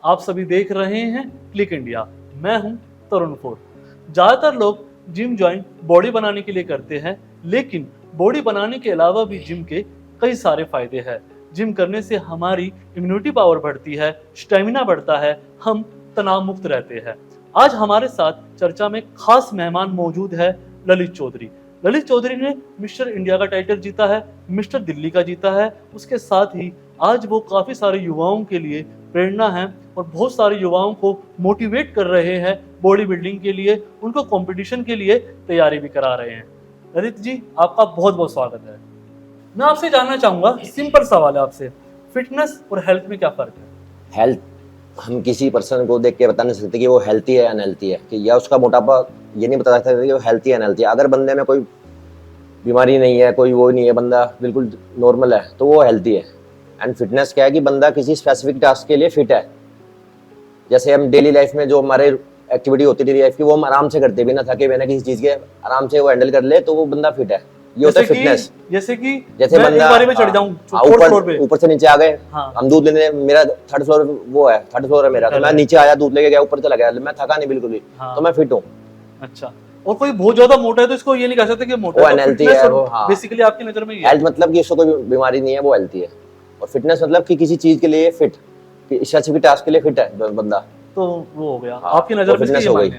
आप सभी देख रहे हैं क्लिक इंडिया। मैं हूं तरुण फोर। ज़्यादातर लोग जिम ज्वाइन बॉडी बनाने के लिए करते हैं, लेकिन बॉडी बनाने के अलावा भी जिम के कई सारे फायदे हैं। जिम करने से हमारी इम्यूनिटी पावर बढ़ती है, स्टेमिना बढ़ता है, हम तनाव मुक्त रहते हैं। आज हमारे साथ चर्चा में खास मेहमान मौजूद है ललित चौधरी। ललित चौधरी ने मिस्टर इंडिया का टाइटल जीता है, मिस्टर दिल्ली का जीता है। उसके साथ ही आज वो काफ़ी सारे युवाओं के लिए प्रेरणा है और बहुत सारे युवाओं को मोटिवेट कर रहे हैं बॉडी बिल्डिंग के लिए, उनको कंपटीशन के लिए तैयारी भी करा रहे हैं। ललित जी, आपका बहुत बहुत स्वागत है। मैं आपसे जानना चाहूँगा, सिंपल सवाल है आपसे, फिटनेस और हेल्थ में क्या फ़र्क है? हेल्थ हम किसी पर्सन को देख के बता नहीं सकते कि वो हेल्थी है या अनहेल्थी है, कि या उसका मोटापा ये नहीं बता सकते कि वो हेल्थी है अनहेल्थी है। अगर बंदे में कोई बीमारी नहीं है, कोई वो नहीं है, बंदा बिल्कुल नॉर्मल है, तो वो हेल्थी है। एंड फिटनेस क्या है कि बंदा किसी स्पेसिफिक टास्क के लिए फिट है। जैसे हम डेली लाइफ में जो हमारे एक्टिविटी होती है डेली लाइफ की, वो हम आराम से करते, बिना थके बिना किसी चीज़ के आराम से वो हैंडल कर ले, तो वो बंदा फिट है। ये होता है फिटनेस। जैसे मैं बंदा बारे में चढ़ जाऊं ऊपर से नीचे आ गए, हम दूध लेने, मेरा थर्ड फ्लोर वो है, थर्ड फ्लोर है मेरा, तो मैं नीचे आया, दूध लेके गया, ऊपर चला गया, मैं थका नहीं बिल्कुल भी, तो मैं फिट हूँ। अच्छा, और कोई बहुत ज्यादा मोटा है तो इसको ये नहीं कह सकते कि मोटा है, वो अनहेल्थी है। वो बेसिकली आपकी नजर में ये हेल्थ मतलब कि उसको कोई बीमारी नहीं है, वो हेल्थी है। और फिटनेस मतलब कि किसी चीज के लिए फिट, स्पेसिफिक टास्क के लिए फिट है बंदा, तो वो हो गया आपकी नजर में फिटनेस हो गई।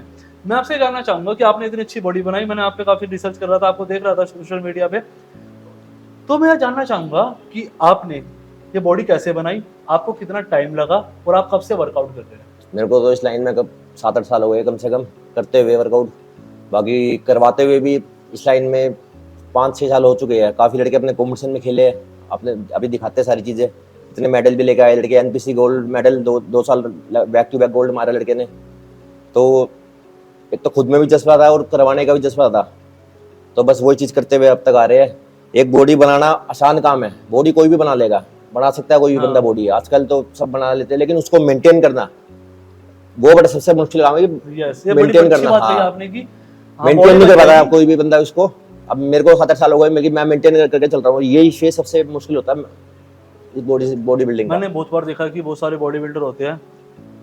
मैं आपसे जानना चाहूंगा कि आपने इतनी अच्छी बॉडी बनाई, मैंने आप पे काफी रिसर्च कर रहा था, आपको देख रहा था सोशल मीडिया पे, तो मैं जानना चाहूंगा कि आपने ये बॉडी कैसे बनाई, आपको कितना टाइम लगा और आप कब से वर्कआउट करते हैं? मेरे को तो इस लाइन में कब 7-8 साल हो गए कम से कम करते हुए वर्कआउट, बाकी करवाते हुए भी इस लाइन में 5-6 साल हो चुके हैं। काफ़ी लड़के अपने कॉम्पिटिशन में खेले, अपने अभी दिखाते सारी चीज़ें, इतने मेडल भी लेके आए लड़के। एनपीसी गोल्ड मेडल 2 साल बैक टू बैक गोल्ड मारा लड़के ने। तो एक तो खुद में भी जज्बा था और करवाने का भी जज्बा था, तो बस वही चीज़ करते हुए अब तक आ रहे हैं। एक बॉडी बनाना आसान काम है, बॉडी कोई भी बना लेगा, बना सकता है कोई भी बंदा बॉडी, आजकल तो सब बना लेते हैं, लेकिन उसको मेंटेन करना वो बड़ा सबसे मुश्किल काम है, मेंटेन करना। आपने की मेंटेन नहीं कर पाता है कोई भी बंदा उसको। अब मेरे को 7-8 साल हो गए, मैं मेंटेन करके चल रहा हूँ, यही फेज सबसे मुश्किल होता है इस बॉडी बिल्डिंग का। मैंने बहुत बार देखा कि बहुत सारे बॉडी बिल्डर होते हैं,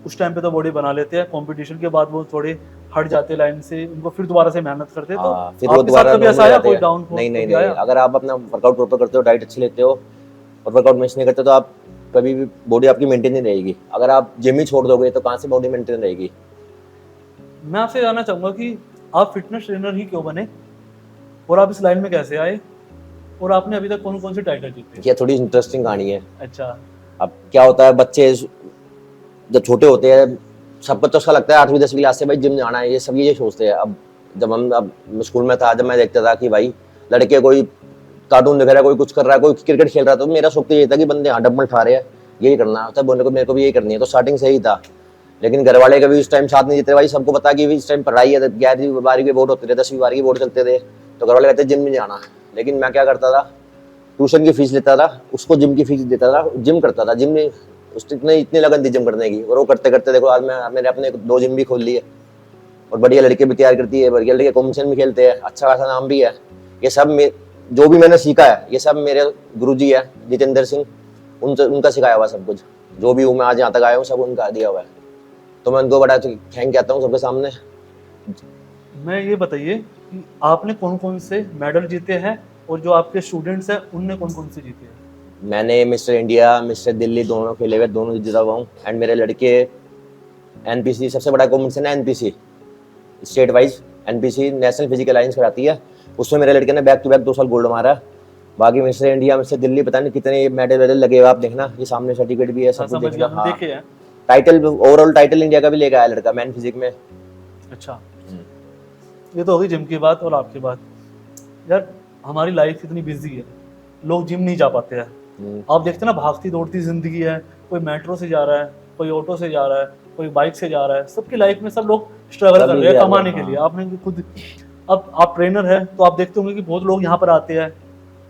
उस टाइम पे तो बॉडी बना लेते हैं, कंपटीशन के बाद वो थोड़े हट जाते लाइन से, उनको फिर दोबारा से मेहनत करते हैं, तो फिर वो दोबारा कोई डाउन नहीं। अगर आप अपना वर्कआउट प्रॉपर करते हो, डाइट अच्छी लेते हो और वर्कआउट मिस नहीं करते, तो आप कभी भी बॉडी आपकी मेंटेन नहीं रहेगी। अगर आप जिम ही छोड़ दोगे तो कहाँ से बॉडी मेंटेन रहेगी? मैं आपसे जानना चाहूंगा कि आप फिटनेस ट्रेनर ही क्यों बने और आप इस लाइन में कैसे आए और आपने अभी तक कौन कौन से टाइटल जीते? ये थोड़ी इंटरेस्टिंग कहानी है। अच्छा, अब क्या होता है, बच्चे जब छोटे होते हैं, सबको तो अच्छा लगता है 8वीं-10वीं क्लास से भाई जिम जाना है, ये सब ये सोचते हैं। अब जब अब स्कूल में था, जब मैं देखता था कि भाई लड़के कोई कार्टून देख रहा है, कोई कुछ कर रहा है, कोई क्रिकेट खेल रहा है, तो मेरा शौक तो ये था कि बंदे हाँ डंबल उठा रहे हैं, यही करना है, बोलने को मेरे को भी यही करनी है, तो स्टार्टिंग से ही था। लेकिन घर वाले कभी उस टाइम साथ नहीं देते भाई, सबको पता कि इस टाइम पढ़ाई है, 11वीं 12वीं के बोर्ड होते थे, 10वीं 12वीं के बोर्ड चलते थे, तो घर वाले कहते जिम में जाना। लेकिन मैं क्या करता था, ट्यूशन की फीस लेता था, उसको जिम की फीस देता था, जिम करता था। जिम में इतनी लगन थी जिम करने की, और वो करते करते देखो आज मैंने अपने 2 जिम भी खोल लिए और बढ़िया लड़के भी तैयार करती है, बढ़िया लड़के कॉम्पिटिशन भी खेलते हैं, अच्छा खासा नाम भी है। ये सब जो भी मैंने सीखा है, ये सब मेरे गुरुजी है जितेंद्र सिंह, उनका सिखाया हुआ सब कुछ। जो भी हूँ मैं आज यहाँ तक आया हूँ, सब उनका दिया हुआ है, तो मैं उनको बड़ा थैंक कहता हूँ सबके सामने। मैं ये बताइए कि आपने कौन कौन से मेडल जीते हैं और जो आपके स्टूडेंट्स हैं उनने कौन कौन से जीते हैं? मैंने मिस्टर इंडिया, मिस्टर दिल्ली दोनों खेले हुए, दोनों जीता हुआ हूँ। एंड मेरे लड़के एनपीसी, सबसे बड़ा कॉम्पिटिशन है NPC, state wise NPC national physical alliance कराती है, उसमें मेरे लड़के ने बैक टू बैक 2 साल गोल्ड मारा। बाकी मिस्टर इंडिया, मिस्टर दिल्ली, पता नहीं कितने मेडल वेडल लगे हुए, आप देखना, ये सामने सर्टिफिकेट भी है, सब कुछ देखना। हाँ, टाइटल, ओवरऑल टाइटल इंडिया का भी लेके आया लड़का मैन फिजिक में। अच्छा, ये तो होगी जिम की बात। और आपकी बात, यार हमारी लाइफ इतनी बिजी है, लोग जिम नहीं जा पाते हैं। आप देखते ना, भागती दौड़ती जिंदगी है, कोई मेट्रो से जा रहा है, कोई ऑटो से जा रहा है, कोई बाइक से जा रहा है, सबकी लाइफ में सब लोग स्ट्रगल कर रहे हैं कमाने के लिए। आपने खुद, अब आप ट्रेनर है तो आप देखते होंगे कि बहुत लोग यहाँ पर आते हैं,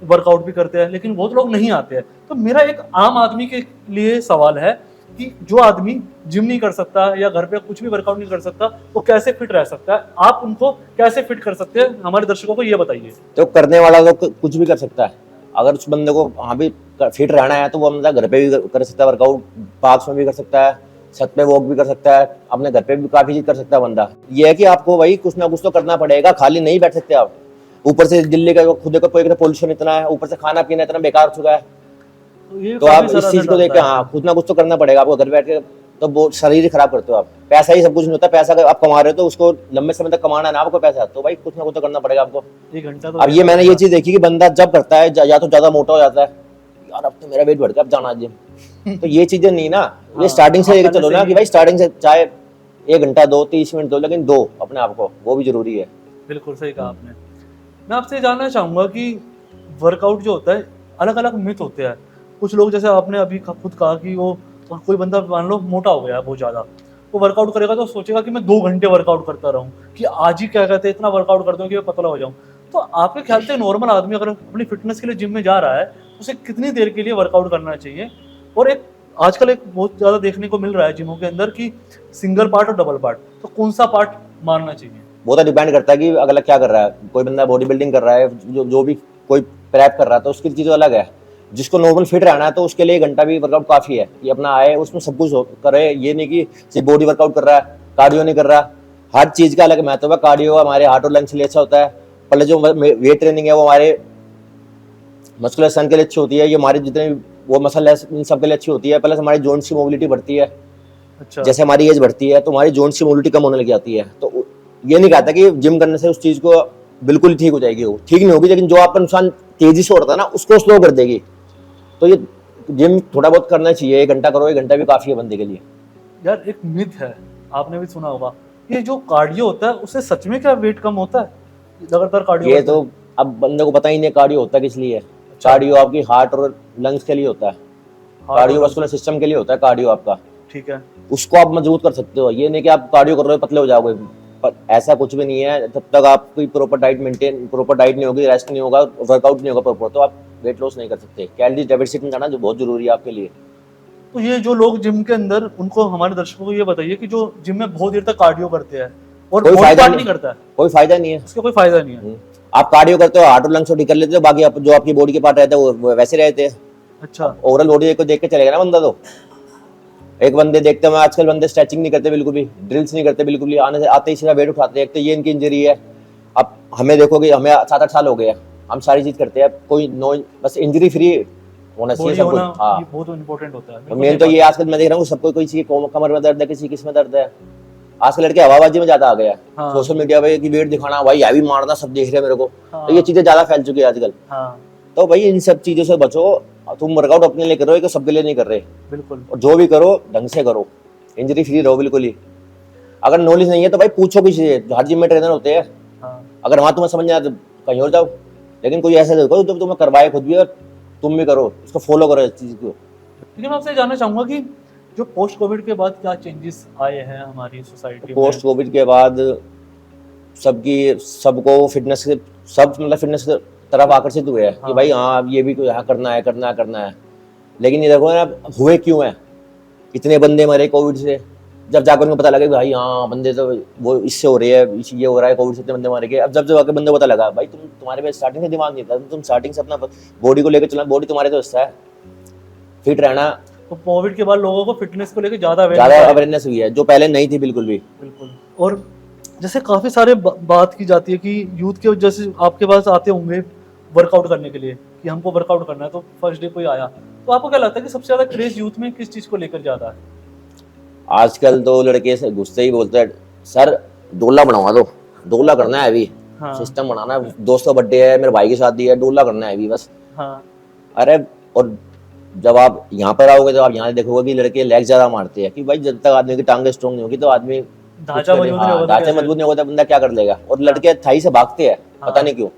वर्कआउट भी करते हैं, लेकिन बहुत लोग नहीं आते हैं। तो मेरा एक आम आदमी के लिए सवाल है कि जो आदमी जिम नहीं कर सकता या घर पे कुछ भी वर्कआउट नहीं कर सकता, वो कैसे फिट रह सकता है? आप उनको कैसे फिट कर सकते हैं, हमारे दर्शकों को ये बताइए। तो करने वाला तो कुछ भी कर सकता है, अगर उस बंदे को हाँ भी फिट रहना है तो वो बंदा घर पे भी कर सकता है वर्कआउट, पार्क्स में भी कर सकता है, छत पे वॉक भी कर सकता है, अपने घर पे भी काफी चीज कर सकता है बंदा। ये है कि आपको भाई कुछ ना कुछ तो करना पड़ेगा, खाली नहीं बैठ सकते आप। ऊपर से दिल्ली का खुद देखो पोल्यूशन इतना है, ऊपर से खाना पीना इतना बेकार हो चुका है, तो ये तो काफी आप सारा इस चीज असर को देख के डालता है। हाँ कुछ ना कुछ तो करना पड़ेगा आपको। घर बैठ के तो वो शरीर ही खराब करते हो आप। पैसा ही सब कुछ नहीं होता, पैसा अगर आप कमा रहे हो तो उसको लंबे समय तक कमाना है ना आपको पैसा, तो भाई कुछ ना कुछ तो करना पड़ेगा आपको। 1 घंटा तो अब ये देना मैंने ये पड़ेगा। चीज देखी कि बंदा जब करता है या तो ज्यादा मोटा हो जाता है, यार अब तो मेरा वेट बढ़ गया, अब जाना जिम। तो ये चीजें नहीं ना, ये हाँ, स्टार्टिंग से आप लेके पहले चलो से ना ही- कि भाई स्टार्टिंग से चाहे 1 घंटा दो, 30 मिनट दो, लेकिन दो अपने आप को, वो भी जरूरी है। बिल्कुल सही कहा आपने। मैं आपसे ये जानना चाहूंगा कि वर्कआउट जो होता है, अलग अलग मिथ होते हैं। कुछ लोग, जैसे आपने अभी खुद कहा कि वो कोई बंदा मान लो मोटा हो गया है बहुत ज़्यादा, तो वर्कआउट करेगा तो सोचेगा कि मैं 2 घंटे वर्कआउट करता रहूं, कि आज ही क्या कहते हैं इतना वर्कआउट करता हूँ कि मैं पतला हो जाऊं। तो आपके ख्याल से नॉर्मल आदमी अगर अपनी फिटनेस के लिए जिम में जा रहा है तो उसे कितनी देर के लिए वर्कआउट करना चाहिए? और एक आजकल एक बहुत ज़्यादा देखने को मिल रहा है जिमों के अंदर कि सिंगल पार्ट और डबल पार्ट, तो कौन सा पार्ट मानना चाहिए? वो तो डिपेंड करता है कि अगला क्या कर रहा है। कोई बंदा बॉडी बिल्डिंग कर रहा है, जो भी कोई प्रेप कर रहा है, तो उसकी चीज़ अलग है। जिसको नॉर्मल फिट रहना है तो उसके लिए 1 घंटा भी वर्कआउट काफी है कि अपना आए उसमें सब कुछ करे। ये नहीं कि सिर्फ बॉडी वर्कआउट कर रहा है, कार्डियो नहीं कर रहा। हर चीज का अलग महत्व है। कार्डियो हमारे हार्ट और लंग्स के लिए अच्छा होता है, पहले जो वेट ट्रेनिंग है वो हमारे मस्कुलर स्ट्रेंथ के लिए अच्छी होती है, ये हमारे जितने वो मसल है इन सब के लिए अच्छी होती है। प्लस हमारी जॉइंट्स की मोबिलिटी बढ़ती है। अच्छा। जैसे हमारी एज बढ़ती है तो हमारी जॉइंट्स की मोबिलिटी कम होने लग जाती है। तो ये नहीं कहता कि जिम करने से उस चीज को बिल्कुल ठीक हो जाएगी, वो ठीक नहीं होगी, लेकिन जो आपका नुकसान तेजी से हो रहा था ना उसको स्लो कर देगी। तो ये जिम थोड़ा बहुत करना चाहिए, 1 घंटा करो, 1 घंटा भी काफी है बंदे के लिए। यार एक मिथ है, आपने भी सुना होगा, ये जो कार्डियो होता है उससे सच में क्या वेट कम होता है? लगातार कार्डियो ये करते तो हैं? अब बंदे को पता ही नहीं कार्डियो होता किस लिए है। अच्छा। कार्डियो आपकी हार्ट और लंग्स के लिए होता है, कार्डियो वस्कुलर सिस्टम के लिए होता है कार्डियो आपका। ठीक है। उसको आप मजबूत कर सकते हो। ये नहीं कि आप कार्डियो कर रहे हो पतले हो जाओगे, पर ऐसा कुछ भी नहीं है। जब तक आपकी प्रॉपर डाइट नहीं होगी, रेस्ट नहीं होगा, वर्कआउट नहीं होगा प्रॉपर, तो आप वेट लॉस नहीं कर सकते। कैलोरी डेफिसिट में जाना जो बहुत जरूरी है आपके लिए। तो ये जो लोग जिम के अंदर, उनको, हमारे दर्शकों को ये बताइए कि जो जिम में बहुत देर तक कार्डियो करते हैं और कोई बॉडी फायदा पार्ट नहीं, नहीं करता है, कोई फायदा नहीं है। उसका कोई फायदा नहीं है। आप कार्डियो करते हो, हार्ट और लंग्स को ठीक कर लेते हो, बाकी जो आपकी बॉडी के पार्ट रहते हैं वो वैसे रहते हैं। अच्छा। ओवरऑल बॉडी को देख के चलेगा ना बंदा। तो एक बंदे देखते हैं, आजकल बंदे स्ट्रेचिंग नहीं करते बिल्कुल भी, ड्रिल्स नहीं करते बिल्कुल भी, आने से आते ही सीधा वेट उठाते हैं। एक तो ये इनकी इंजरी है। अब हमें देखोगे, हमें 7-8 साल हो गए हैं, हम सारी चीज करते हैं, कोई नो, बस इंजरी फ्री होना चाहिए बॉडी सब कुछ। होना हाँ, ये बहुत इंपॉर्टेंट होता है। मेन तो ये आजकल मैं देख रहा हूँ सबको, कोई किसी कमर में दर्द है, किसी किस में दर्द है। आजकल लड़के हवाबाजी में ज्यादा आ गया। हाँ। सोशल मीडिया पे कि वेट दिखाना, भाई हैवी मारना, सब देख रहे हैं मेरे को। हाँ। तो ये चीजें ज्यादा फैल चुकी है आजकल। हाँ तो भाई इन सब चीजों से बचो। तुम वर्कआउट अपने लिए कर रहे हो, सबके लिए नहीं कर रहे। बिल्कुल। और जो भी करो ढंग से करो, इंजरी फ्री रहो बिल्कुल ही। अगर नॉलेज नहीं है तो भाई पूछो किसी से, हर जिम में ट्रेनर होते हैं। हाँ। अगर वहां तुम्हें समझ नहीं आया तो कहीं और जाओ, लेकिन कोई ऐसा देखो जो तुम्हें करवाए खुद भी और तुम भी करो, उसको फॉलो करो इस चीज को। लेकिन मैं आपसे जानना चाहूंगा कि जो पोस्ट कोविड के बाद क्या चेंजेस आए हैं हमारी सोसाइटी में? पोस्ट कोविड के बाद सबको फिटनेस के सब मतलब फिटनेस की तरफ आकर्षित हुए हैं कि भाई हाँ ये भी यहाँ करना है, करना है। लेकिन ये देखो ना हुए क्यों है, इतने बंदे मरे कोविड से, जब जाकर उनको पता लगा कि भाई हाँ बंदे तो वो इससे हो रही है, ये हो रहा है, कोविड से इतने बंदे मारे गए। अब जब आके बंदे को पता लगा भाई तुम्हारे पास स्टार्टिंग से दिमाग नहीं था, तुम स्टार्टिंग से अपना बॉडी को लेकर चलना, बॉडी तुम्हारे तो हिस्सा है, फिट रहना। तो कोविड के बाद लोगों को फिटनेस को लेकर ज्यादा अवेयरनेस हुई है जो पहले नहीं थी बिल्कुल भी। बिल्कुल। और जैसे काफी सारे बात की जाती है कि यूथ के जैसे आपके पास आते होंगे वर्कआउट करने के लिए कि हमको वर्कआउट करना है, तो फर्स्ट डे कोई आया, तो आपको क्या लगता है कि सबसे ज्यादा क्रेज यूथ में किस चीज को लेकर ज्यादा है? आजकल तो लड़के से गुस्से ही बोलते हैं, सर डोला बनवा दो, डोला करना है अभी। हाँ। सिस्टम बनाना है, दोस्त का बर्थडे है, मेरे भाई की शादी है, डोला करना है अभी बस। हाँ। अरे और जब आप यहाँ पर आओगे तो आप यहाँ देखोगे कि लड़के लेग ज्यादा मारते हैं कि भाई जब तक आदमी की टांगे स्ट्रॉन्ग नहीं होगी तो आदमी ढांचा मजबूत नहीं होगा तो ढांचा कैसे? मजबूत नहीं होगा तो बंदा क्या कर लेगा। और लड़के थाई से भागते हैं, हाँ। पता नहीं क्यों।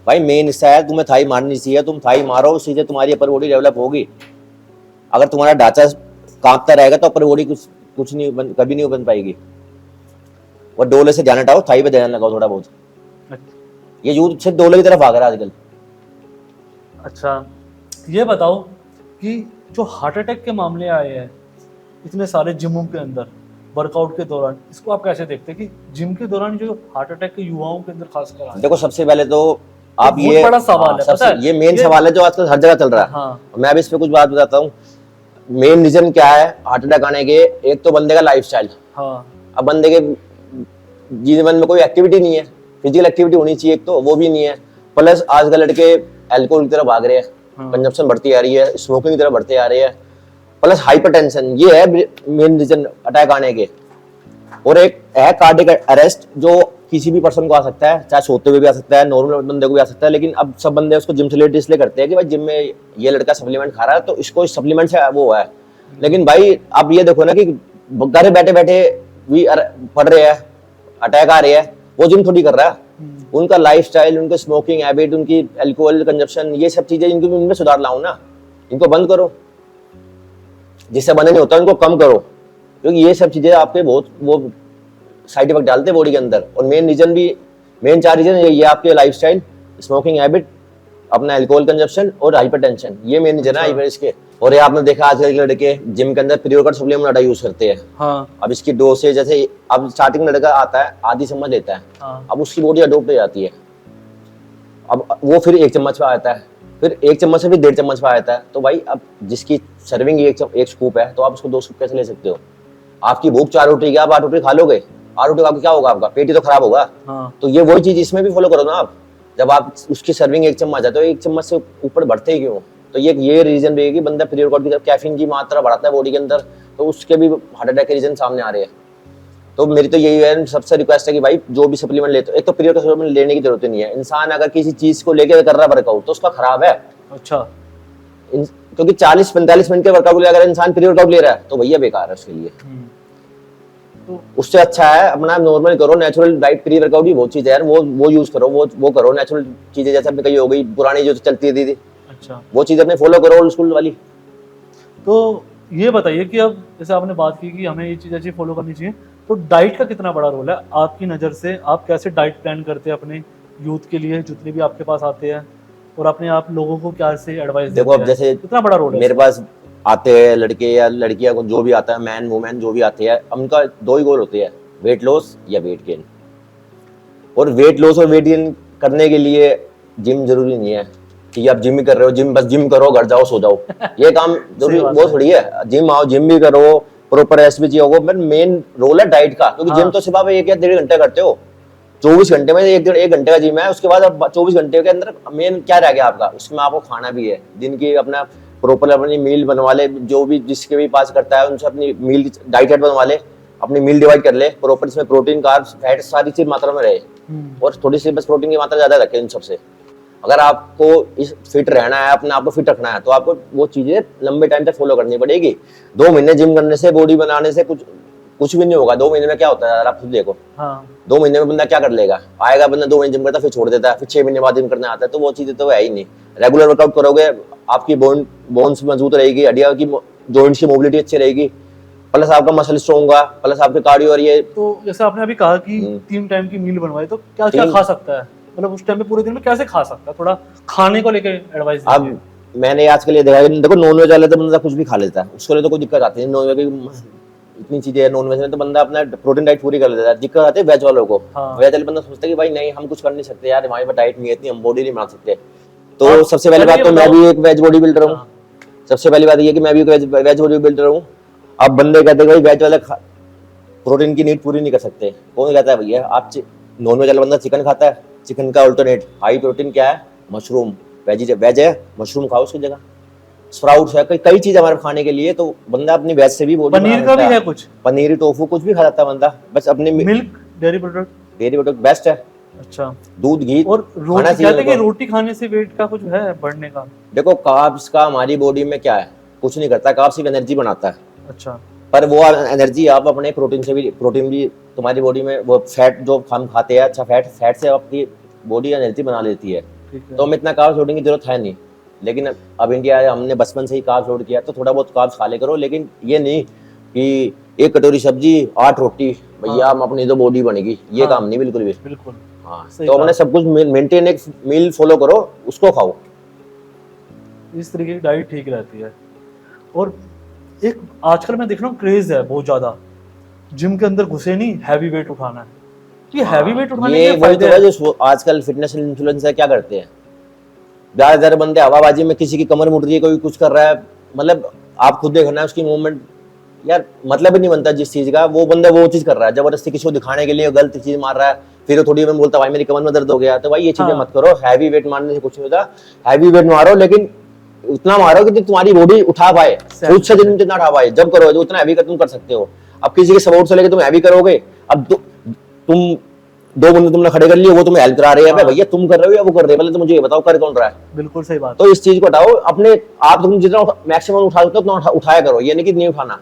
भाई मेन हिस्सा है, तुम्हें थाई मारनी चाहिए, तुम थाई मारो, सीधे तुम्हारी अपर बॉडी डेवलप होगी। अगर तुम्हारा ढांचा कांपता रहेगा तो अपर बॉडी कुछ नहीं कभी नहीं बन पाएगी। और डोले से ध्यान हटाओ, थाई पे ध्यान लगाओ थोड़ा बहुत। ये यूथ सिर्फ डोले की तरफ भाग रहा है आजकल। अच्छा, ये बताओ कि जो हार्ट अटैक के मामले आए हैं इतने सारे जिमों के अंदर वर्कआउट के दौरान, इसको आप कैसे देखते हैं कि जिम के दौरान जो हार्ट अटैक के युवाओं के अंदर खासकर आ देखो सबसे पहले तो आप बहुत ये बड़ा सवाल है, पता है? ये मेन सवाल है जो आजकल हर जगह चल रहा है। हाँ। मैं भी इस पे कुछ बात बताता हूँ। मेन रीजन क्या है हार्ट अटैक आने के? एक तो बंदे का लाइफस्टाइल। हाँ अब बंदे के जीवन में कोई एक्टिविटी नहीं है, फिजिकल एक्टिविटी होनी चाहिए, एक तो वो भी नहीं है। प्लस आजकल लड़के अल्कोहल की तरफ भाग रहे हैं, कंजप्शन बढ़ती आ रही है, स्मोकिंग की तरफ बढ़ते आ रहे हैं, प्लस हाइपरटेंशन, ये है मेन रीजन अटैक आने के। और एक है कार्डियक अरेस्ट जो किसी भी पर्सन को आ सकता है, चाहे सोते हुए भी आ सकता है, नॉर्मल बंदे को भी आ सकता है। लेकिन अब सब बंदे उसको जिम से रिलेटेड इसलिए करते हैं कि भाई जिम में ये लड़का सप्लीमेंट खा रहा है तो इसको इस सप्लीमेंट से वो है। लेकिन भाई आप ये देखो ना कि घर बैठे बैठे भी पढ़ रहे हैं, अटैक आ रहे हैं, वो जिम थोड़ी कर रहा है। उनका लाइफस्टाइल, उनके स्मोकिंग हैबिट, उनकी अल्कोहल कंजप्शन, ये सब चीजें इनकी इनमें सुधार लाओ ना, इनको बंद करो। जिससे बंद नहीं होता उनको कम करो, क्योंकि ये सब चीजें आपके बहुत वो साइड इफेक्ट डालते हैं बॉडी के अंदर। और मेन रीजन भी, मेन 4 रीजन ये आपके लाइफस्टाइल, स्मोकिंग हैबिट, अपना अल्कोहल कंजप्शन और हाइपरटेंशन, ये मेन रीजन है इसके। और ये आपने देखा आजकल के लड़के जिम के अंदर प्री-वर्कआउट सप्लीमेंट ज्यादा यूज करते हैं। हाँ अब इसकी डोसेज जैसे अब स्टार्टिंग में लड़का आता है आधी चम्मच लेता है, हाँ अब उसकी बॉडी अडोप्ट हो जाती है, अब वो फिर 1 चम्मच पे आता है, फिर 1 चम्मच से फिर 1.5 चम्मच पे आता है। तो भाई अब जिसकी सर्विंग एक स्कूप है तो आप उसको 2 स्कूप कैसे ले सकते हो? आपकी भूख 4 रोटी की, आप 8 रोटी खा लोगे, 8 रोटी खा के क्या होगा? आपका पेट ही तो खराब होगा। हाँ तो ये वही चीज इसमें भी फॉलो करो ना आप। जब आप उसकी सर्विंग 1 चम्मच है तो 1 चम्मच से ऊपर बढ़ते ही क्यों? तो ये रीजन भी है कि बंदा प्री वर्कआउट की तरफ कैफीन की मात्रा बढ़ाता है बॉडी के अंदर, तो उसके भी हार्ट अटैक के रीजन सामने आ रहे हैं। तो मेरी तो यही है, सबसे रिक्वेस्ट है कि भाई जो भी सप्लीमेंट लेते हो, एक तो प्री वर्कआउट सप्लीमेंट लेने की जरूरत नहीं है। इंसान अगर किसी चीज को लेकर कर रहा है वर्कआउट तो उसका खराब है। अच्छा क्योंकि 40-45 मिनट के वर्कआउट अगर इंसान प्री वर्कआउट ले रहा है तो भैया बेकार है उसके लिए। तो उससे अच्छा है अपना नॉर्मल करो, नेचुरल डाइट। प्री वर्कआउट भी बहुत चीज है यार, वो यूज करो, वो करो नेचुरल चीजें, जैसे अपनी कही हो गई पुरानी जो चलती थी, अच्छा वो चीज अपने फॉलो करो, ओल्ड स्कूल वाली। तो ये बताइए कि अब जैसे आपने बात की कि हमें ये चीज़ ऐसी फॉलो करनी चाहिए, तो डाइट का कितना बड़ा रोल है आपकी नज़र से? आप कैसे डाइट प्लान करते हैं अपने यूथ के लिए, जितने भी आपके पास आते हैं, और अपने आप लोगों को क्या से एडवाइस देखो अब जैसे कितना बड़ा रोल है मेरे पास आते हैं लड़के या लड़कियां, जो भी आता है, मैन वुमेन जो भी आते हैं, उनका 2 ही गोल होते हैं, वेट लॉस या वेट गेन। और वेट लॉस और वेट गेन करने के लिए जिम जरूरी नहीं है कि आप जिम ही कर रहे हो, बस जिम करो, घर जाओ, सो जाओ, ये काम जरूरी वो थोड़ी है। जिम आओ, जिम भी करो, प्रॉपर रेस्ट भी चाहिए होगा, बट मेन रोल है डाइट का। क्योंकि जिम तो सिर्फ आप 1 या 1.5 घंटे करते हो, 24 घंटे में 1 घंटे का जिम है, उसके बाद अब 24 घंटे के अंदर मेन क्या रह गया आपका? उसमें आपको खाना भी है, दिन की अपना प्रॉपर अपनी मील बनवा ले, जो भी जिसके भी पास करता है उनसे अपनी मील डाइट बनवा ले, अपनी मील डिवाइड कर ले प्रॉपर, इसमें प्रोटीन, कार्ब्स, फैट सारी चीज मात्रा में रहे, और थोड़ी सी बस प्रोटीन की मात्रा ज्यादा रखे इन सबसे। अगर आपको इस फिट रहना है, अपने आप को फिट रखना है, तो आपको वो चीजें लंबे टाइम तक फॉलो करनी पड़ेगी। 2 महीने जिम करने से, बॉडी बनाने से कुछ भी नहीं होगा। 2 महीने में क्या होता है यार, आप खुद देखो। हाँ 2 महीने में बंदा क्या कर लेगा? आएगा बंदा 2 महीने जिम करता है, फिर छोड़ देता है, फिर 6 महीने बाद जिम करने आता है, तो वो चीजें तो है ही नहीं। रेगुलर वर्कआउट करोगे, आपकी बोन्स मजबूत रहेगी, हड्डियां की, जॉइंट्स की मोबिलिटी अच्छी रहेगी, प्लस आपका मसल स्ट्रॉन्ग होगा, प्लस आपके कार्डियो। और ये तो जैसे आपने अभी कहा कि 3 टाइम की मील बनवाई, तो क्या क्या खा सकता है? मतलब उस टाइम पे पूरे दिन में कैसे खा सकता है? थोड़ा खाने को लेके एडवाइस दीजिए। अब मैंने आज के लिए देखा, देखो नॉनवेज वाले तो बंदा कुछ भी खा लेता है, उसके लिए तो कोई दिक्कत आती है। नॉनवेज इतनी चीजें है, नॉनवेज में तो बंदा अपना प्रोटीन डाइट पूरी कर लेता है। दिक्कत आती है वेज वालों को। वेज वाले बंदा सोचता है कि भाई नहीं, हम कुछ कर नहीं सकते यार, हमारे पास डाइट नहीं है इतनी, हम बॉडी नहीं बना सकते। तो सबसे पहली बात तो मैं भी एक वेज बॉडी बिल्डर हूँ। सबसे पहली बात ये कि मैं भी वेज बॉडी बिल्डर हूँ। अब बंदे कहते हैं भाई वेज वाले प्रोटीन की नीड पूरी नहीं कर सकते। कौन कहता है भैया? आप नॉनवेज वाला बंदा चिकन खाता है, चिकन का अल्टरनेट हाई प्रोटीन क्या है? मशरूम। वेज है, मशरूम खाओ उसकी जगह, स्प्राउट्स है, कई चीज हमारे खाने के लिए। तो बंदा अपनी वेज से भी बॉडी पनीर का भी है कुछ, पनीर, टोफू, कुछ भी खा सकता है बंदा, बस अपने मिल्क, डेयरी प्रोडक्ट बेस्ट है। अच्छा, दूध, घी। और रोटी, कहते हैं कि रोटी खाने से वेट का कुछ है बढ़ने का? देखो कार्ब्स का हमारी बॉडी में क्या है, कुछ नहीं करता। कार्ब्स सिर्फ एनर्जी बनाता है। अच्छा, पर वो एनर्जी आप अपने प्रोटीन से भी, प्रोटीन भी तुम्हारी बॉडी में, वो फैट जो हम खाते हैं, अच्छा फैट से आपकी बॉडी एनर्जी बना लेती है। तो हमें इतना कार्ब्स लोडिंग की जरूरत है नहीं। लेकिन अब इंडिया, हमने बचपन से ही कार्ब्स लोड किया, तो थोड़ा बहुत कार्ब्स खा ले करो, लेकिन ये नहीं कि 1 कटोरी सब्जी 8 रोटी, भैया हम अपनी तो बॉडी बनेगी, ये काम नहीं बिल्कुल भी। बिल्कुल हाँ, तो अपने सब कुछ मेंटेन, एक मील फॉलो करो, उसको खाओ, इस तरीके की डाइट ठीक रहती है। और एक आजकल मैं देख रहा हूँ क्रेज है बहुत ज्यादा, जिम के अंदर घुसे नहीं, हैवी वेट उठाना है। ये हैवी वेट उठाने के फायदे हैं? जो आजकल फिटनेस इन्फ्लुएंसर क्या करते हैं, ज्यादातर बंदे हवाबाजी में, किसी की कमर मुड़ रही है, कोई कुछ कर रहा है, मतलब आप खुद देखना उसकी मूवमेंट, यार मतलब ही नहीं बनता जिस चीज का, वो बंदा वो चीज कर रहा है जबरदस्ती किसी को दिखाने के लिए गलत चीज मार रहा है, फिर वो थोड़ी में बोलता भाई मेरी कमर में दर्द हो गया, तो भाई ये चीजें हाँ। मत करो। हैवी वेट मारने से कुछ नहीं होता, हैवी वेट मारो लेकिन उतना मारो कि तुम्हारी बॉडी उठा पाए, खुद से जितना उठा पाए, जब करो जो उतना हैवी कर तुम कर सकते हो। अब किसी के सपोर्ट से लेके तुम हैवी करोगे, अब तुम दो बंदे तुमने खड़े कर लिए, वो तुम्हें हेल्प करा रहे हैं, हाँ। भैया तुम कर रहे हो या वो कर रहे हैं, पहले तो मुझे ये बताओ कर कौन रहा है। बिल्कुल सही बात। तो इस चीज को हटाओ, अपने आप तुम जितना मैक्सिमम उठा सकते हो उतना उठाया करो, ये नहीं कि नहीं उठाना।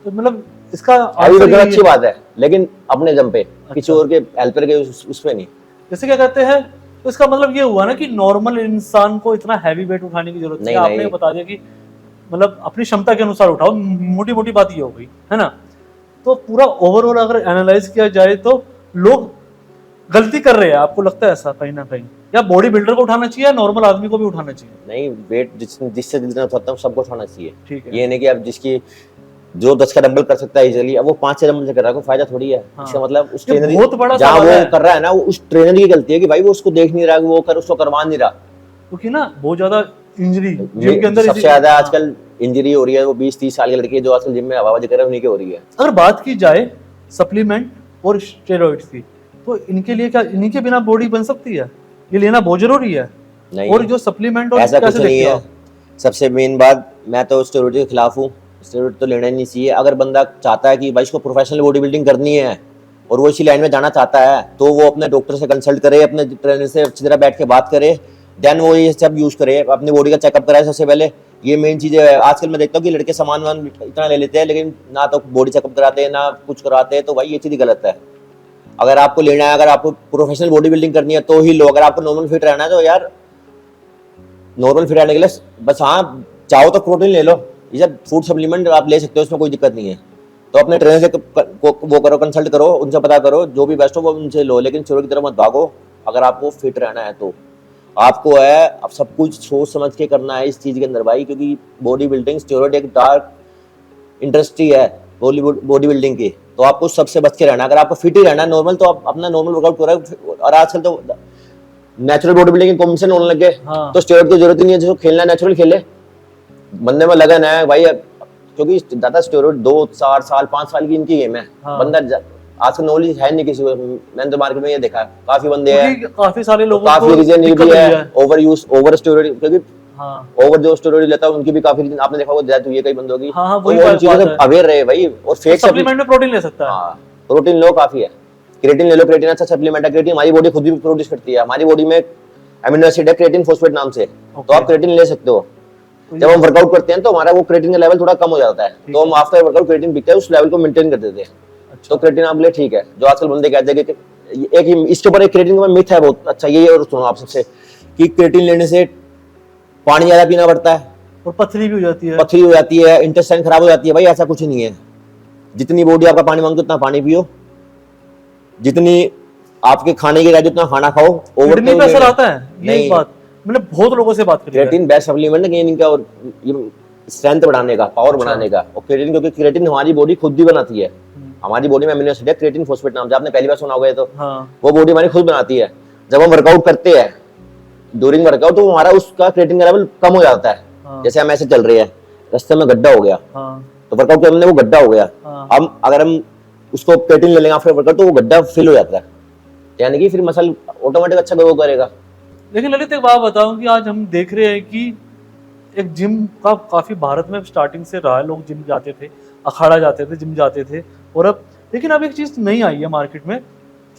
तो मतलब इसका हैवी answer वगैरह यही अच्छी है। बात है, लेकिन अपने दम पे, किसी और के हेल्पर के उस पे नहीं। जैसे क्या कहते हैं, तो इसका मतलब ये हुआ ना कि नॉर्मल इंसान को इतना हैवी वेट उठाने की जरूरत नहीं, नहीं, आपने नहीं। बता दिया कि मतलब अपनी क्षमता के अनुसार उठाओ, मोटी मोटी बात ये हो गई है ना। तो पूरा ओवरऑल अगर एनालाइज किया जाए तो लोग गलती कर रहे हैं, आपको लगता है ऐसा कहीं ना कहीं, या बॉडी बिल्डर को उठाना चाहिए या नॉर्मल आदमी को भी उठाना चाहिए? नहीं, वेट जिससे जितना उठाता हूँ सबको उठाना चाहिए। ठीक है। ये नहीं कि अब जिसकी जो 10 का डंबल कर सकता है इजीली, अब वो 5 से डंबल से कर रहा है, कोई फायदा थोड़ी है। हाँ। इसका मतलब उस ये ट्रेनर बहुत बड़ा जहाँ सवाल वो है। कर रहा है ना, वो उस ट्रेनर की गलती है कि भाई वो उसको देख नहीं रहा कि वो कर उसको करवा नहीं रहा। क्योंकि ना बहुत ज्यादा इंजरी जिम के अंदर सबसे ज्यादा आजकल इंजरी हो रही है वो 20-30 साल के लड़के जो आजकल जिम में हवाबाजी कर रहे हैं उन्हीं की हो रही है। अगर बात की जाए सप्लीमेंट और स्टेरॉइड्स की, तो इनके लिए क्या, इन्हीं के बिना बॉडी बन सकती है? ये लेना बहुत जरूरी है। नहीं, और जो सप्लीमेंट और ऐसा कुछ कैसे नहीं देखते हो है। आप? सबसे मेन बात, मैं तो स्टेरॉइड के खिलाफ हूँ, स्टेरॉइड तो लेना ही नहीं चाहिए। अगर बंदा चाहता है कि भाई इसको प्रोफेशनल बॉडी बिल्डिंग करनी है और वो इसी लाइन में जाना चाहता है, तो वो अपने डॉक्टर से कंसल्ट करे, अपने ट्रेनर से अच्छी तरह बैठ के बात करे, देन वो ये सब यूज करे, अपनी बॉडी का चेकअप कराए सबसे पहले। ये मेन चीज है। आजकल मैं देखता हूँ कि लड़के सामान वामान इतना ले लेते हैं लेकिन ना तो बॉडी चेकअप कराते हैं ना कुछ कराते हैं, तो भाई ये चीज गलत है। अगर आपको लेना है, अगर आपको प्रोफेशनल बॉडी बिल्डिंग करनी है तो ही लो। अगर आपको नॉर्मल फिट रहना है तो यार नॉर्मल फिट रहने के लिए बस, हाँ चाहो तो प्रोटीन ले लो, ये सब फूड सप्लीमेंट आप ले सकते हो, उसमें कोई दिक्कत नहीं है। तो अपने ट्रेनर से वो करो, कंसल्ट करो, उनसे पता करो, जो भी बेस्ट हो वो उनसे लो, लेकिन स्टेरॉइड की तरफ मत भागो। अगर आपको फिट रहना है तो आपको है अब सब कुछ सोच समझ के करना है इस चीज के अंदर भाई, क्योंकि बॉडी बिल्डिंग स्टेरॉइड एक डार्क इंडस्ट्री है बॉडी बिल्डिंग की। तो आपको सबसे बच के रहना है। अगर आपको फिट ही रहना है नॉर्मल, तो आप अपना नॉर्मल वर्कआउट करो। और आजकल तो नेचुरल बॉडी बिल्डिंग के कॉम्पिटिशन होने लग गए, हाँ। तो स्टेरॉइड की जरूरत ही नहीं है। जिसको खेलना है नेचुरल खेले, बंदे में लगन है भाई। क्योंकि ज्यादा स्टेरॉइड 2 4 साल 5 साल की इनकी गेम है। हाँ। बंदा आजकल नॉलेज है नहीं किसी को। मैंने तो मार्केट में ये देखा है, काफी बंदे हैं, क्योंकि काफी सारे लोगों काफी को रीजन ये दिक्कत भी हुई है, ओवर यूज, ओवर स्टेरॉइड। क्योंकि हाँ ओवर जो स्टेरॉइड लेता है उनकी भी काफी रीजन आपने देखा होगा, डेथ हुई है कई बंदों की। हाँ, तो वही वो उन बात चीजों से है। अवेयर रहे भाई। और फेक सप्लीमेंट में प्रोटीन ले सकता है। हाँ, प्रोटीन लो काफी है। क्रिएटिन ले लो, क्रिएटिन अच्छा सप्लीमेंट है। क्रिएटिन हमारी बॉडी खुद भी प्रोड्यूस करती है। हमारी बॉडी में अमीनो एसिड है क्रिएटिन फॉस्फेट नाम से, तो आप क्रिएटिन ले सकते हो। जब हम वर्कआउट करते हैं तो हमारा वो क्रिएटिन का लेवल थोड़ा कम हो जाता है, तो हम आफ्टर वर्कआउट क्रिएटिन पीते हैं, उस लेवल को मेंटेन कर देते हैं। अच्छा। तो क्रिएटिन आप ले, ठीक है। जो आजकल बंदे कहते हैं कि एक इसके ऊपर एक क्रिएटिन का मिथ है बहुत अच्छा, ये और सुनो आप सबसे, कि क्रिएटिन लेने से पानी ज्यादा पीना पड़ता है और पथरी भी हो जाती है। पथरी हो जाती है, इंटेस्टाइन खराब हो जाती है। भाई ऐसा कुछ नहीं है। जितनी बॉडी आपका पानी मांगती है उतना पानी पियो, जितनी आपके खाने की उतना खाना खाओ। ओवर किडनी पे असर आता है, ये नहीं। बात मैंने बहुत लोगों से बात करी है। क्रिएटिन बेस्ट सप्लीमेंट है गेनिंग का और स्ट्रेंथ बढ़ाने का, पावर बढ़ाने का। और क्रिएटिन, क्योंकि क्रिएटिन हमारी बॉडी खुद भी बनाती है। हमारी बॉडी में अमीनो एसिड है क्रिएटिन फॉस्फेट नाम से, आपने पहली बार सुना होगा तो। हाँ। वो बॉडी हमारी खुद बनाती है। जब हम वर्कआउट करते हैं ड्यूरिंग वर्कआउट, तो हमारा उसका क्रिएटिन का लेवल कम हो जाता है। हाँ। जैसे हम ऐसे चल रहे हैं, रास्ते में गड्ढा हो गया, हाँ। तो वर्कआउट करने वो गड्ढा हो गया। हाँ। हम अगर हम उसको क्रिएटिन ले लेंगे आफ्टर वर्कआउट, तो वो गड्ढा फिल हो जाता है, यानी कि फिर मसल ऑटोमेटिक अच्छा ग्रो करेगा। लेकिन ललित एक बात बताऊं कि आज हम देख रहे हैं कि एक जिम का काफी भारत में स्टार्टिंग से रहा है, लोग जिम जाते थे, अखाड़ा जाते थे, जिम जाते थे। और अब लेकिन अब एक चीज नई आई है मार्केट में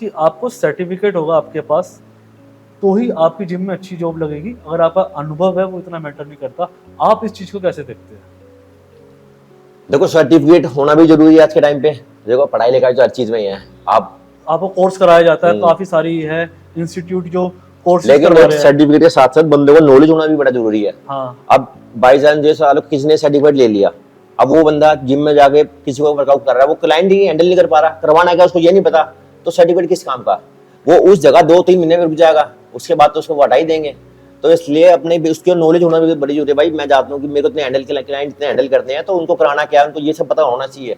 कि आपको सर्टिफिकेट होगा आपके पास तो ही आपकी जिम में अच्छी जॉब लगेगी। अगर आपका अनुभव है वो इतना मैटर नहीं करता। आप इस चीज को कैसे देखते हैं? देखो, सर्टिफिकेट होना भी जरूरी है आज के टाइम पे। देखो, पढ़ाई लिखाई तो हर चीज में ही है। आपको कोर्स कराया जाता है, काफी सारी है इंस्टीट्यूट जो कोर्स लेकिन सर्टिफिकेट के साथ साथ बंदे को नॉलेज होना भी बड़ा जरूरी है। हाँ। अब बाई चांस जैसे किसी ने सर्टिफिकेट ले लिया, अब वो बंदा जिम में जाके किसी को वर्कआउट कर रहा है, वो क्लाइंट ही हैंडल नहीं कर पा रहा, करवाना क्या उसको ये नहीं पता, तो सर्टिफिकेट किस काम का? वो उस जगह 2-3 महीने में रुक जाएगा, उसके बाद तो उसको हटा ही देंगे। तो इसलिए अपने उसकी नॉलेज होना भी बड़ी जरूरी है। भाई मैं जानता हूँ कि मेरे को इतने हैंडल क्लाइंट इतने हैंडल करते हैं, तो उनको कराना क्या है, उनको ये सब पता होना चाहिए।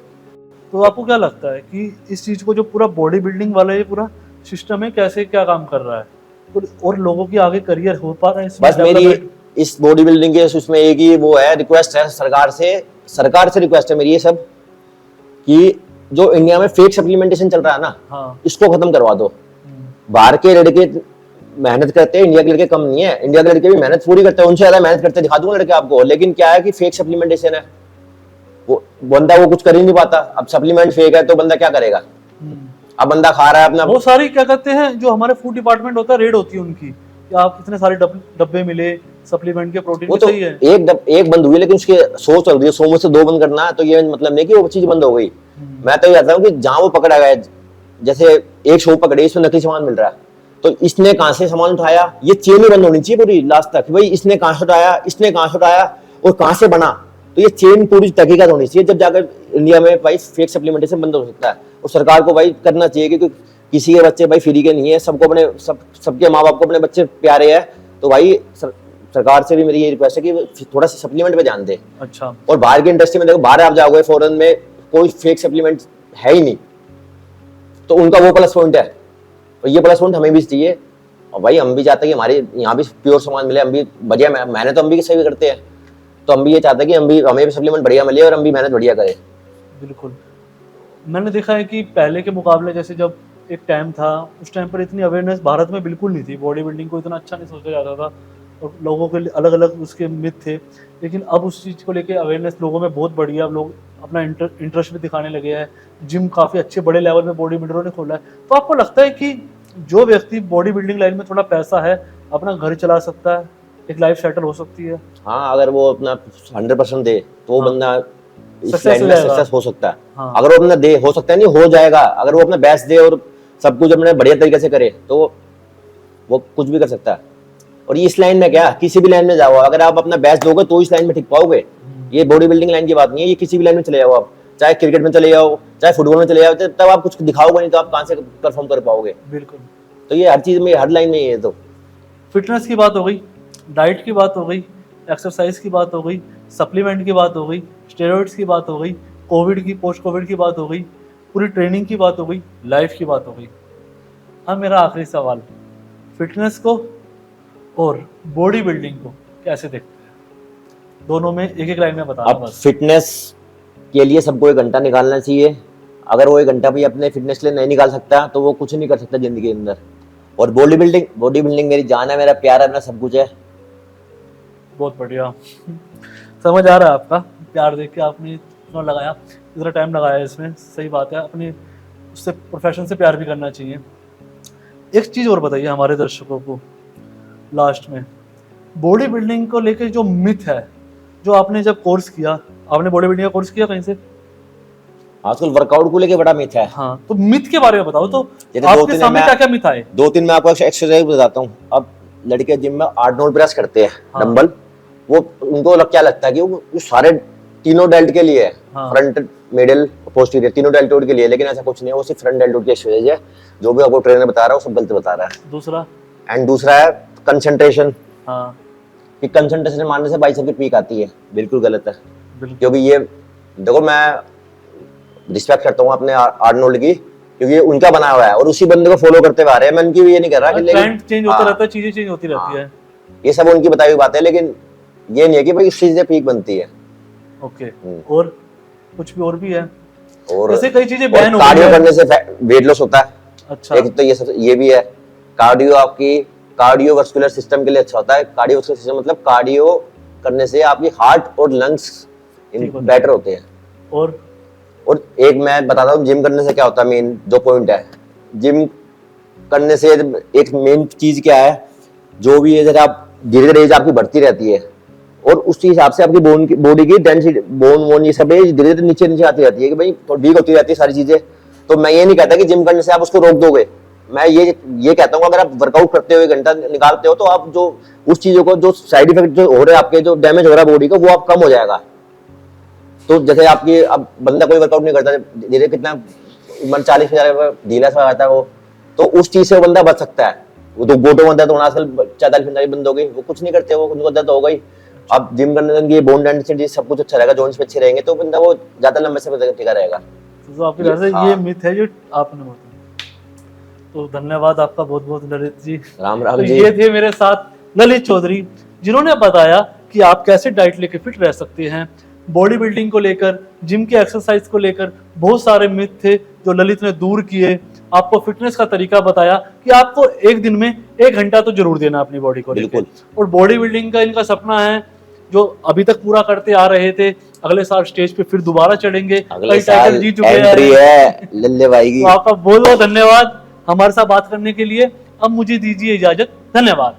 तो आपको क्या लगता है कि इस चीज को जो पूरा बॉडी बिल्डिंग वाला ये पूरा सिस्टम है कैसे क्या काम कर रहा है और लोगों की आगे करियर हो पा रहा है इसमें? बस इस बॉडी बिल्डिंग के उसमें एक ही वो है, रिक्वेस्ट है सरकार से रिक्वेस्ट है मेरी ये सब कि जो इंडिया में फेक सप्लीमेंटेशन चल रहा है ना, हाँ। इसको खत्म करवा दो। बाहर के लड़के मेहनत करते हैं, इंडिया के लड़के कम नहीं है, इंडिया के लड़के भी मेहनत पूरी करते हैं, उनसे ज्यादा मेहनत करते हैं, दिखा दूंगा लड़के आपको। लेकिन क्या है कि फेक सप्लीमेंटेशन है, वो बंदा वो कुछ कर ही नहीं पाता। अब सप्लीमेंट फेक है तो बंदा क्या करेगा? अब बंदा खा रहा है अपना, वो सारी क्या कहते हैं जो हमारे फूड डिपार्टमेंट होता है, रेड होती है उनकी कि आप इतने सारे डब्बे मिले सप्लीमेंट के, प्रोटीन वो की, तो सही है। एक बंद हुई, लेकिन उसके 100 चल रही है, 100 में से 2 बंद करना है, तो ये मतलब नहीं कि वो चीज बंद हो गई। मैं तो ये कहता हूँ कि जहां वो पकड़ा गया, जैसे एक शॉप पकड़ी, इसमें नकली सामान मिल रहा है, तो इसने कहां से सामान उठाया, ये चेन ही बंद होनी चाहिए पूरी लास्ट तक, भाई इसने कहां से उठाया, इसने कहां से उठाया और कहां से बना, तो ये चेन पूरी तहकीकात होनी चाहिए, जब जाकर इंडिया में भाई फेक सप्लीमेंटेशन बंद हो सकता है। और सरकार को भाई करना चाहिए, क्योंकि किसी के बच्चे भाई फ्री के नहीं है, सबको अपने सबके माँ बाप को अपने बच्चे प्यारे हैं, तो भाई सरकार से भी मेरी ये रिक्वेस्ट है कि थोड़ा सा सप्लीमेंट पे ध्यान दे। अच्छा। और बाहर की इंडस्ट्री में देखो, बाहर आप जाओगे फॉरेन में कोई फेक सप्लीमेंट है ही नहीं, तो उनका वो प्लस पॉइंट है, और ये प्लस पॉइंट हमें भी चाहिए। और भाई हम भी चाहते हैं कि हमारे यहाँ भी प्योर सामान मिले, हम भी बढ़िया मेहनत तो हम भी सही करते हैं, तो हम भी ये चाहते हैं कि हमें भी सप्लीमेंट बढ़िया मिले और हम भी मेहनत बढ़िया करें। बिल्कुल। मैंने देखा है कि पहले के मुकाबले, जैसे जब एक टाइम था, उस टाइम पर इतनी अवेयरनेस भारत में बिल्कुल नहीं थी, बॉडी बिल्डिंग को इतना अच्छा नहीं सोचा जाता था, और लोगों के लिए अलग अलग उसके मिथ थे। लेकिन अब उस चीज़ को लेके अवेयरनेस लोगों में बहुत बढ़ी है, अब लोग अपना इंटरेस्ट भी दिखाने लगे हैं, जिम काफ़ी अच्छे बड़े लेवल में बॉडी बिल्डरों ने खोला है। तो आपको लगता है कि जो व्यक्ति बॉडी बिल्डिंग लाइन में थोड़ा पैसा है, अपना घर चला सकता है, एक लाइफ सेटल हो सकती है? हाँ, अगर वो अपना 100% दे तो वो बंदा इस लाइन में सक्सेस हो सकता है। हाँ। अगर वो अपना दे, हो सकता है नहीं हो जाएगा, अगर वो अपना बेस्ट दे और सब कुछ अपने बढ़िया तरीके से करे तो वो कुछ भी कर सकता है। और इस लाइन में क्या, किसी भी लाइन में जाओ, अगर आप अपना बेस्ट दोगे तो इस लाइन में टिक पाओगे। ये बॉडी बिल्डिंग लाइन की बात नहीं है, ये किसी भी लाइन में चले जाओ आप, चाहे क्रिकेट में चले जाओ, चाहे फुटबॉल में चले जाओ, तब आप कुछ दिखाओगे नहीं तो आप कहां से परफॉर्म कर पाओगे? बिल्कुल। तो ये हर चीज में, हर लाइन में ये है। तो फिटनेस की बात हो गई, डाइट की बात हो गई, एक्सरसाइज की बात हो गई, सप्लीमेंट की बात हो गई, स्टेरॉइड्स की बात हो गई, कोविड की, पोस्ट कोविड की बात हो गई, पूरी ट्रेनिंग की बात हो गई, लाइफ की बात हो गई। अब मेरा आखिरी सवाल, फिटनेस को और बॉडी बिल्डिंग को कैसे देखते हैं? दोनों में एक एक लाइन में बताना अब बस। फिटनेस के लिए सबको 1 घंटा निकालना चाहिए। अगर वो 1 घंटा भी अपने फिटनेस के लिए नहीं निकाल सकता तो वो कुछ नहीं कर सकता जिंदगी के अंदर। और बॉडी बिल्डिंग मेरी जान है, मेरा प्यार है, मेरा सब कुछ है। बहुत बढ़िया। समझ आ रहा है आपका प्यार देख के, आपने इतना लगाया, इतना टाइम लगाया इसमें, सही बात है। अपने उससे प्रोफेशन से प्यार भी करना चाहिए। एक चीज़ और बताइए हमारे दर्शकों को लास्ट में, बॉडी बिल्डिंग को लेके जो मिथ है, जो आपने जब कोर्स किया, आपने बॉडी बिल्डिंग का कोर्स किया कहीं से? आजकल वर्कआउट को लेके बड़ा मिथ है। हाँ, तो मिथ के बारे में बताओ। तो जैसे आपके सामने क्या क्या मिथ आए? 2-3 मैं आपको एक्सरसाइज बताता हूँ। अब लड़के जिम में 8-9 प्रेस करते हैं, हाँ। डंबल, वो उनको क्या लगता है कि वो सारे तीनों डेल्ट के लिए है, हाँ। फ्रंट, मिडिल, पोस्टीरियर, तीनों डेल्टोइड के लिए। लेकिन ऐसा कुछ नहीं है, वो सिर्फ फ्रंट डेल्टोइड की एक्सरसाइज है। जो भी आपको ट्रेनर बता रहा है वो सब गलत बता रहा है। दूसरा है कंसंट्रेशन। हाँ। कि कंसंट्रेशन मारने से बाइसेप की पीक आती है, बिल्कुल गलत है। बिल्कुल। क्योंकि ये देखो, मैं रिस्पेक्ट करता हूँ अपने आर्नोल्ड की, क्योंकि ये उनका बना हुआ है और उसी बंदे को फॉलो करते हुए आ रहे हैं। मैं उनकी भी ये नहीं कर रहा कि ट्रेंड चेंज होता रहता है, चीजें चेंज होती रहती है, ये सब उनकी बताई हुई बात है, लेकिन ये नहीं है कि भाई इस चीज से पीक बनती है। ओके। और कुछ भी और भी है, और जैसे कई चीजें बैन हो गई कार्डियो है। करने से वेट लॉस होता है। अच्छा। एक तो ये भी है। कार्डियो आपकी कार्डियोवास्कुलर सिस्टम के लिए अच्छा होता है। कार्डियोवास्कुलर सिस्टम मतलब कार्डियो करने से आपकी हार्ट और लंग्स बेटर होते हैं। और एक मैं बताता हूँ जिम करने से क्या होता है। मेन जो पॉइंट है जिम करने से, एक मेन चीज क्या है, जो भी है जैसे आप धीरे धीरे एज आपकी बढ़ती रहती है और उसी हिसाब से आपकी बॉडी की डेंसिटी, बोन ये सब धीरे धीरे नीचे नीचे आती रहती है कि भाई तो वीक होती रहती है सारी चीजें। तो मैं ये नहीं कहता कि जिम करने से आप उसको रोक दोगे। मैं ये कहता हूँ अगर आप वर्कआउट करते हो, 1 घंटा निकालते हो, तो आप जो उस चीजों को, जो साइड इफेक्ट जो हो रहे हैं आपके, जो डैमेज हो रहा है बॉडी को, वो आप कम हो जाएगा। तो जैसे आपकी, अब बंदा कोई वर्कआउट नहीं करता, धीरे कितना 40,000 ढीला सा आता है वो, तो उस चीज से वो बंदा बच सकता है। वो तो गोटो बंदा तो आजकल 40-45 बंद हो गई, वो कुछ नहीं करते, वो उनको दर्द हो गई। अब जिम करने से बोन डेंसिटी सब कुछ अच्छा रहेगा, जॉइंट्स पे अच्छे रहेंगे, तो बंदा वो ज्यादा लंबे समय टिका रहेगा। तो आपकी वजह से ये मिथ है जो आपने बताया। तो धन्यवाद आपका बहुत बहुत ललित जी। राम राम तो जी। ये थे मेरे साथ ललित चौधरी, जिन्होंने बताया कि आप कैसे डाइट लेके फिट रह सकते हैं। बॉडी बिल्डिंग को लेकर, जिम के एक्सरसाइज को लेकर बहुत सारे मिथ थे जो ललित ने दूर किए। आपको फिटनेस का तरीका बताया कि आपको एक दिन में 1 घंटा तो जरूर देना अपनी बॉडी को लेकर। और बॉडी बिल्डिंग का इनका सपना है जो अभी तक पूरा करते आ रहे थे, अगले साल स्टेज पे फिर दोबारा चढ़ेंगे, अगले साल जीत चुके एंट्री है लल्ले भाई की। तो आपका बहुत बहुत धन्यवाद हमारे साथ बात करने के लिए। अब मुझे दीजिए इजाजत, धन्यवाद।